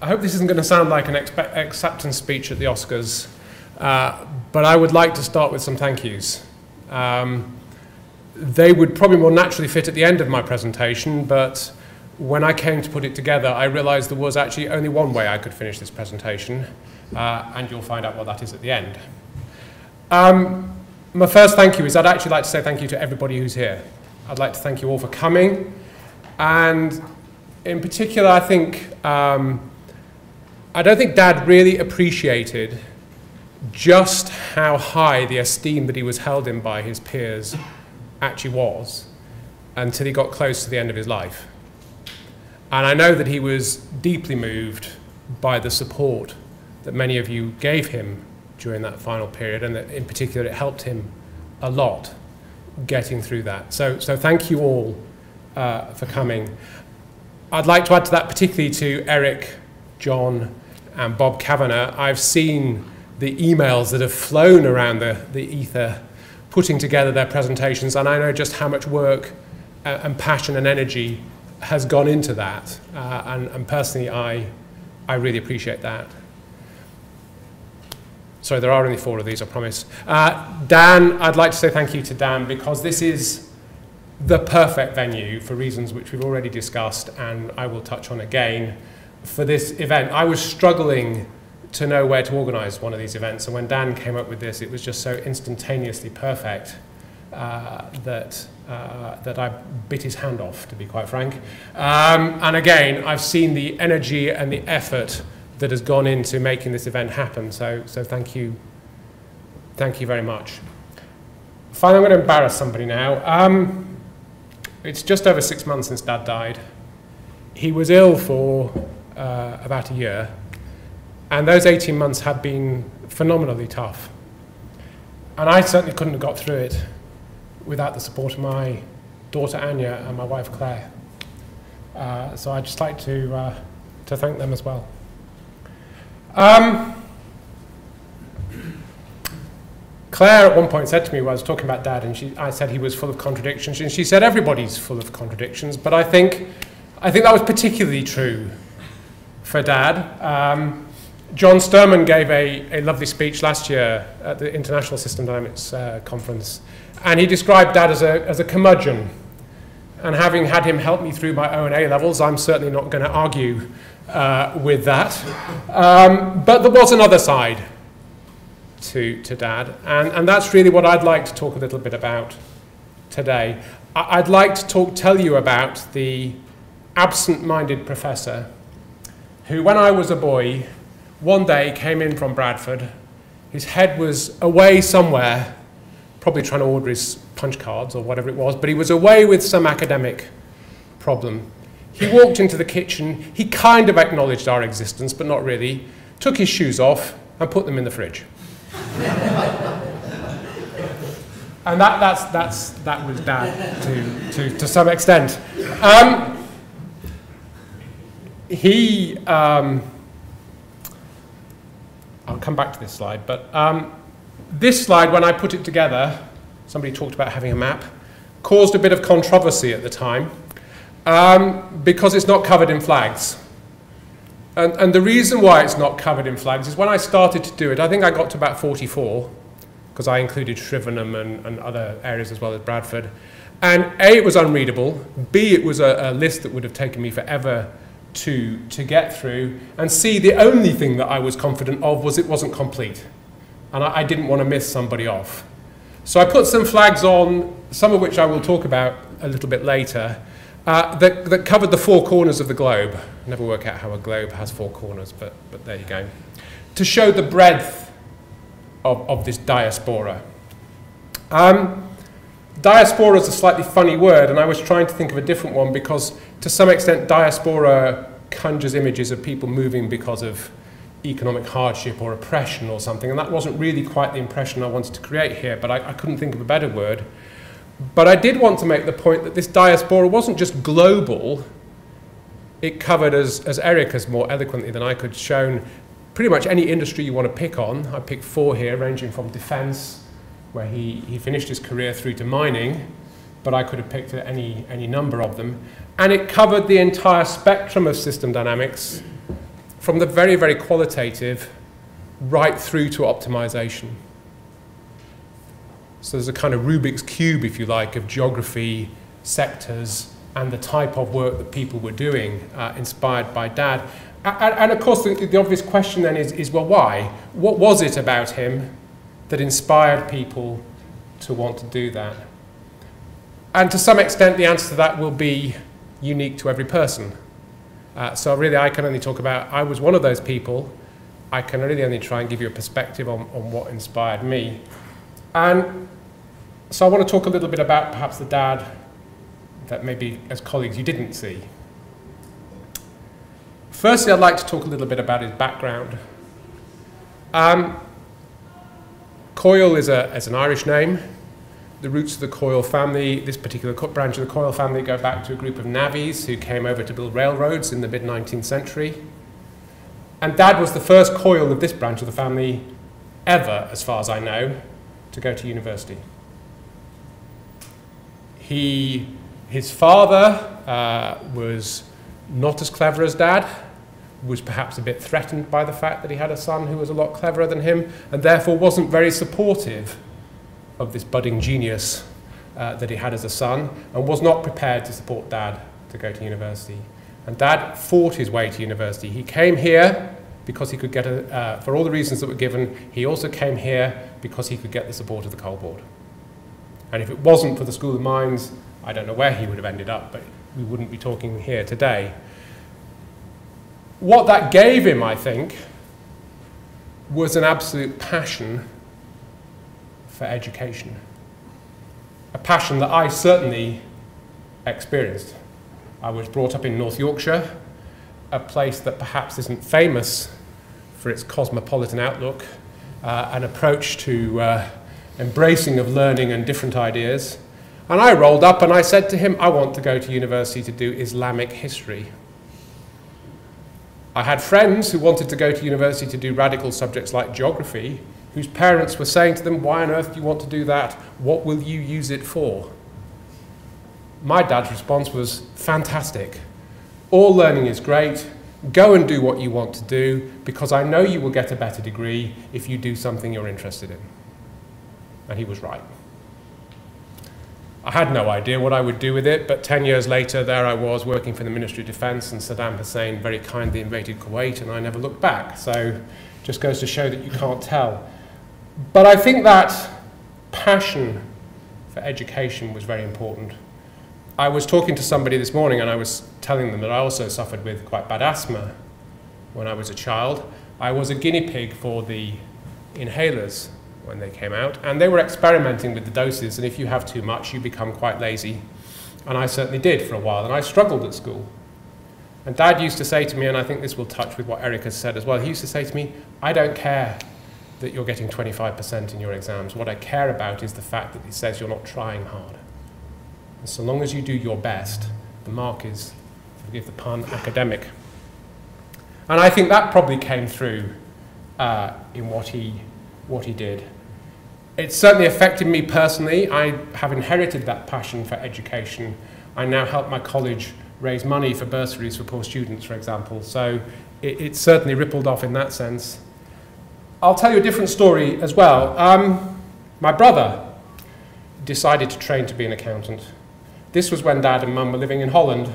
I hope this isn't going to sound like an acceptance speech at the Oscars, but I would like to start with some thank yous. They would probably more naturally fit at the end of my presentation, but when I came to put it together, I realized there was actually only one way I could finish this presentation, and you'll find out what that is at the end. My first thank you is I'd actually like to say thank you to everybody who's here. I'd like to thank you all for coming, and in particular, I think, I don't think Dad really appreciated just how high the esteem that he was held in by his peers actually was until he got close to the end of his life. And I know that he was deeply moved by the support that many of you gave him during that final period, and that in particular it helped him a lot getting through that. So thank you all for coming. I'd like to add to that, particularly to Eric, John, and Bob Kavanagh. I've seen the emails that have flown around the ether putting together their presentations, and I know just how much work and passion and energy has gone into that. And personally, I really appreciate that. Sorry, there are only 4 of these, I promise. Dan, I'd like to say thank you to Dan, because this is the perfect venue for reasons which we've already discussed and I will touch on again for this event. I was struggling to know where to organize one of these events, and when Dan came up with this, it was just so instantaneously perfect that I bit his hand off, to be quite frank. And again, I've seen the energy and the effort that has gone into making this event happen, so thank you very much. Finally, I'm going to embarrass somebody now. It's just over 6 months since Dad died. He was ill for about a year, and those 18 months had been phenomenally tough. And I certainly couldn't have got through it without the support of my daughter Anya and my wife Claire. So I'd just like to thank them as well. Claire at one point said to me when I was talking about Dad, and I said he was full of contradictions, and she said everybody's full of contradictions, but I think that was particularly true for Dad. John Sturman gave a lovely speech last year at the International System Dynamics Conference, and he described Dad as a curmudgeon. And having had him help me through my O&A levels, I'm certainly not going to argue with that. But there was another side to Dad, and that's really what I'd like to talk a little bit about today. I'd like to tell you about the absent-minded professor who, when I was a boy, one day came in from Bradford. His head was away somewhere, probably trying to order his punch cards or whatever it was, but he was away with some academic problem. He walked into the kitchen, he kind of acknowledged our existence, but not really, took his shoes off and put them in the fridge. And that was Dad to some extent. I'll come back to this slide, but this slide, when I put it together, somebody talked about having a map, caused a bit of controversy at the time because it's not covered in flags. And the reason why it's not covered in flags is when I started to do it, I think I got to about 44, because I included Shrivenham and other areas as well as Bradford. And A, it was unreadable, B, it was a list that would have taken me forever to get through, and C, the only thing that I was confident of was it wasn't complete. And I didn't want to miss somebody off. So I put some flags on, some of which I will talk about a little bit later, that covered the 4 corners of the globe. I never work out how a globe has 4 corners, but there you go. To show the breadth of this diaspora. Diaspora is a slightly funny word, and I was trying to think of a different one because to some extent diaspora conjures images of people moving because of economic hardship or oppression or something, and that wasn't really quite the impression I wanted to create here, but I couldn't think of a better word. But I did want to make the point that this diaspora wasn't just global, it covered, as Eric has more eloquently than I could shown, pretty much any industry you want to pick on. I picked 4 here, ranging from defense, where he finished his career, through to mining, but I could have picked any number of them. And it covered the entire spectrum of system dynamics, from the very, very qualitative right through to optimization. So there's a kind of Rubik's Cube, if you like, of geography, sectors, and the type of work that people were doing, inspired by Dad. And of course, the obvious question then is, well, why? What was it about him that inspired people to want to do that? And to some extent, the answer to that will be unique to every person. So really, I can only talk about, I was one of those people. I can really only try and give you a perspective on what inspired me. And so I want to talk a little bit about perhaps the Dad that maybe as colleagues you didn't see. Firstly, I'd like to talk a little bit about his background. Coyle is an Irish name. The roots of the Coyle family, this particular branch of the Coyle family, go back to a group of navvies who came over to build railroads in the mid-19th century. And Dad was the first Coyle of this branch of the family ever, as far as I know, to go to university. His father was not as clever as Dad, was perhaps a bit threatened by the fact that he had a son who was a lot cleverer than him, and therefore wasn't very supportive of this budding genius that he had as a son, and was not prepared to support Dad to go to university. And Dad fought his way to university. He came here because he could get for all the reasons that were given. He also came here because he could get the support of the Coal Board. And if it wasn't for the School of Mines, I don't know where he would have ended up, but we wouldn't be talking here today. What that gave him, I think, was an absolute passion for education. A passion that I certainly experienced. I was brought up in North Yorkshire, a place that perhaps isn't famous for its cosmopolitan outlook, an approach to embracing of learning and different ideas. And I rolled up and I said to him, I want to go to university to do Islamic history. I had friends who wanted to go to university to do radical subjects like geography, whose parents were saying to them, why on earth do you want to do that? What will you use it for? My dad's response was, fantastic. All learning is great. Go and do what you want to do, because I know you will get a better degree if you do something you're interested in. And he was right. I had no idea what I would do with it, but 10 years later, there I was working for the Ministry of Defence, and Saddam Hussein very kindly invaded Kuwait, and I never looked back. So just goes to show that you can't tell. But I think that passion for education was very important. I was talking to somebody this morning, and I was telling them that I also suffered with quite bad asthma when I was a child. I was a guinea pig for the inhalers when they came out, and they were experimenting with the doses, and if you have too much, you become quite lazy. And I certainly did for a while, and I struggled at school. And Dad used to say to me, and I think this will touch with what Eric has said as well, he used to say to me, I don't care that you're getting 25% in your exams. What I care about is the fact that it says you're not trying hard. And so long as you do your best, the mark is, forgive the pun, academic. And I think that probably came through in what he did. It certainly affected me personally. I have inherited that passion for education. I now help my college raise money for bursaries for poor students, for example. So it certainly rippled off in that sense. I'll tell you a different story as well. My brother decided to train to be an accountant. This was when Dad and Mum were living in Holland.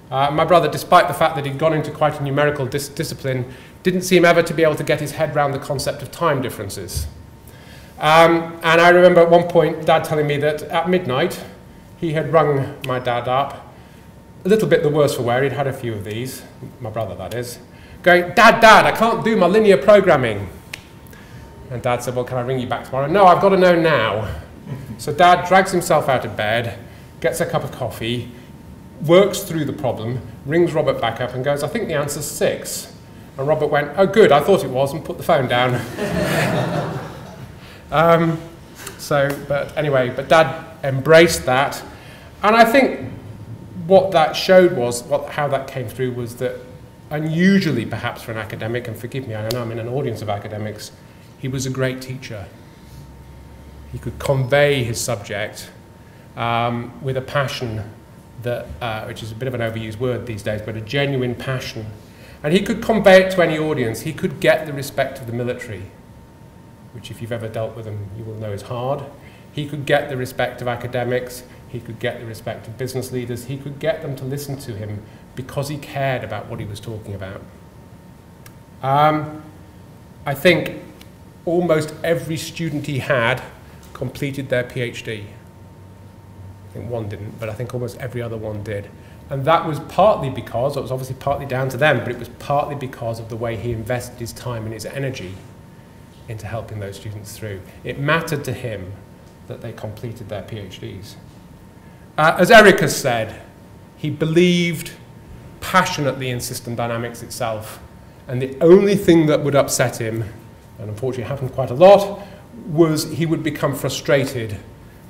My brother, despite the fact that he'd gone into quite a numerical discipline, didn't seem ever to be able to get his head around the concept of time differences. And I remember at one point Dad telling me that at midnight he had rung my dad up, a little bit the worse for wear, he'd had a few of these, my brother that is, going, Dad, I can't do my linear programming. And Dad said, well, can I ring you back tomorrow? No, I've got to know now. So Dad drags himself out of bed, gets a cup of coffee, works through the problem, rings Robert back up and goes, I think the answer's 6. And Robert went, oh good, I thought it was, and put the phone down. But Dad embraced that. And I think what that showed was, how that came through was that, unusually perhaps for an academic, and forgive me, I know I'm in an audience of academics, he was a great teacher. He could convey his subject with a passion that, which is a bit of an overused word these days, but a genuine passion. And he could convey it to any audience. He could get the respect of the military, which if you've ever dealt with them, you will know is hard. He could get the respect of academics. He could get the respect of business leaders. He could get them to listen to him because he cared about what he was talking about. I think almost every student he had completed their PhD. I think one didn't, but I think almost every other one did. And that was partly because, it was obviously partly down to them, but it was partly because of the way he invested his time and his energy into helping those students through. It mattered to him that they completed their PhDs. As Eric has said, he believed passionately in system dynamics itself, and the only thing that would upset him, and unfortunately it happened quite a lot, was he would become frustrated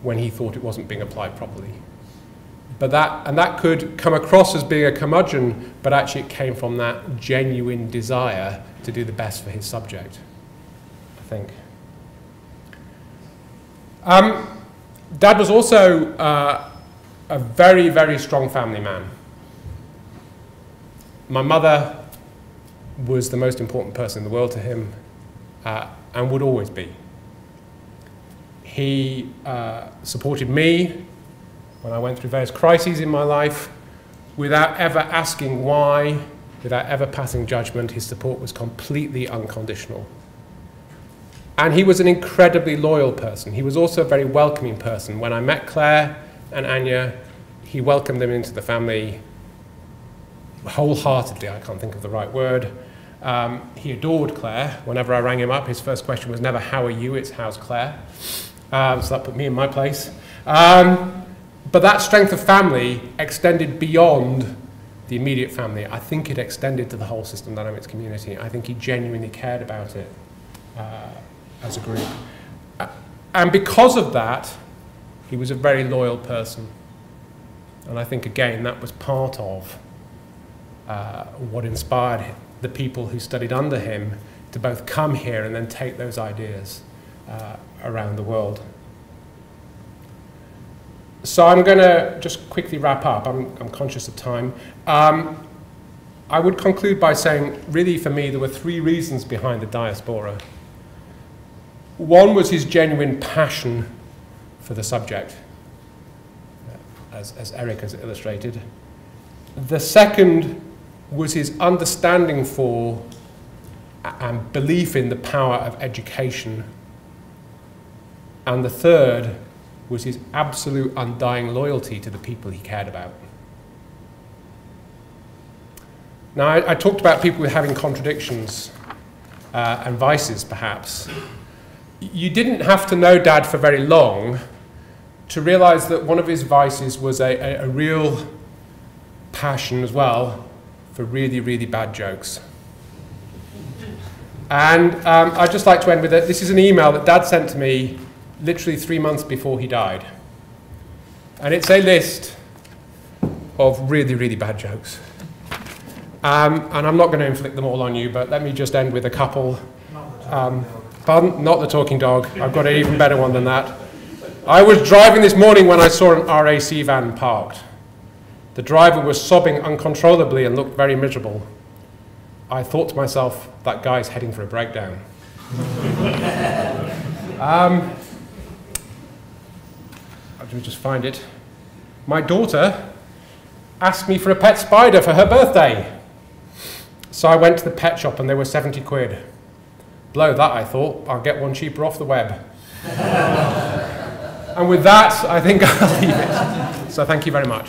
when he thought it wasn't being applied properly. But that could come across as being a curmudgeon, but actually it came from that genuine desire to do the best for his subject, I think. Dad was also a very, very strong family man. My mother was the most important person in the world to him, and would always be. He supported me when I went through various crises in my life, without ever asking why, without ever passing judgment. His support was completely unconditional. And he was an incredibly loyal person. He was also a very welcoming person. When I met Claire and Anya, he welcomed them into the family wholeheartedly. I can't think of the right word. He adored Claire. Whenever I rang him up, his first question was never, "How are you?" It's, "How's Claire?" So that put me in my place. But that strength of family extended beyond the immediate family. I think it extended to the whole system dynamics community. I think he genuinely cared about it as a group. And because of that, he was a very loyal person. And I think, again, that was part of what inspired the people who studied under him to both come here and then take those ideas around the world. So I'm going to just quickly wrap up. I'm conscious of time. I would conclude by saying, really, for me, there were three reasons behind the Diaspora. One was his genuine passion for the subject, as Eric has illustrated. The second was his understanding for and belief in the power of education. And the third was his absolute undying loyalty to the people he cared about. Now, I talked about people having contradictions and vices, perhaps. You didn't have to know Dad for very long to realize that one of his vices was a real passion as well for really, really bad jokes. And I'd just like to end with it. This is an email that Dad sent to me literally 3 months before he died. And it's a list of really, really bad jokes. And I'm not going to inflict them all on you, but let me just end with a couple. Pardon? Not the talking dog. I've got an even better one than that. I was driving this morning when I saw an RAC van parked. The driver was sobbing uncontrollably and looked very miserable. I thought to myself, that guy's heading for a breakdown. Let me just find it. My daughter asked me for a pet spider for her birthday. So I went to the pet shop and they were 70 quid. Blow that, I thought. I'll get one cheaper off the web. And with that, I think I'll leave it. So thank you very much.